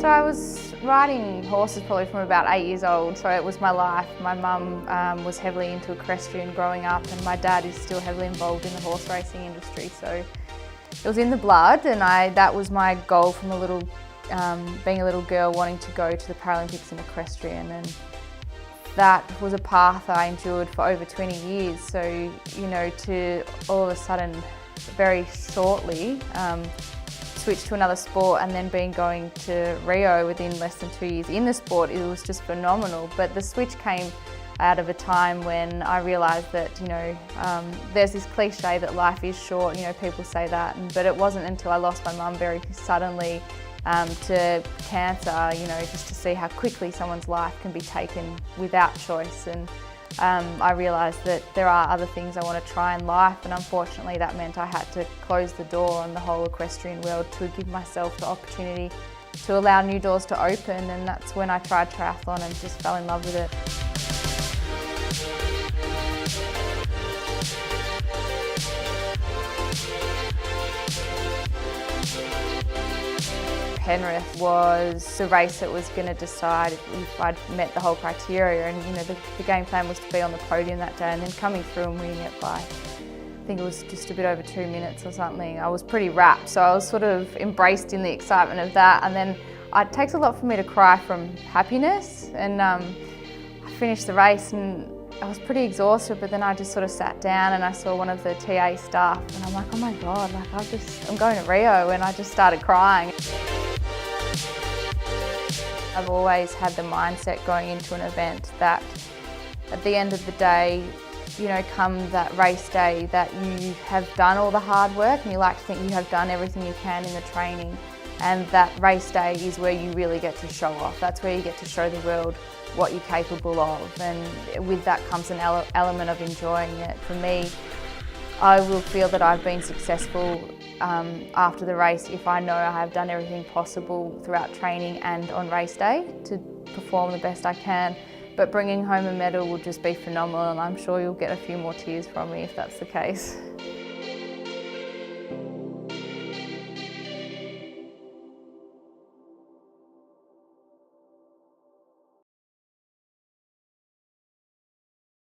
So I was riding horses probably from about 8 years old, so it was my life. My mum was heavily into equestrian growing up, and my dad is still heavily involved in the horse racing industry, so it was in the blood, and that was my goal from being a little girl, wanting to go to the Paralympics in equestrian, and that was a path I endured for over 20 years. So, you know, to all of a sudden, very shortly, switch to another sport and then going to Rio within less than 2 years in the sport, it was just phenomenal. But the switch came out of a time when I realised that, you know, there's this cliche that life is short, you know, people say that, but it wasn't until I lost my mum very suddenly to cancer, you know, just to see how quickly someone's life can be taken without choice. And I realised that there are other things I want to try in life, and unfortunately that meant I had to close the door on the whole equestrian world to give myself the opportunity to allow new doors to open, and that's when I tried triathlon and just fell in love with it. Penrith was the race that was going to decide if I'd met the whole criteria, and you know the game plan was to be on the podium that day, and then coming through and winning it by, I think it was just a bit over 2 minutes or something. I was pretty rapt, so I was sort of embraced in the excitement of that, and then it takes a lot for me to cry from happiness, and I finished the race and I was pretty exhausted, but then I just sort of sat down and I saw one of the TA staff, and I'm like, oh my God, like I'm going to Rio, and I just started crying. I've always had the mindset going into an event that at the end of the day, you know, come that race day, that you have done all the hard work and you like to think you have done everything you can in the training, and that race day is where you really get to show off. That's where you get to show the world what you're capable of, and with that comes an element of enjoying it. For me, I will feel that I've been successful after the race if I know I have done everything possible throughout training and on race day to perform the best I can. But bringing home a medal will just be phenomenal, and I'm sure you'll get a few more tears from me if that's the case.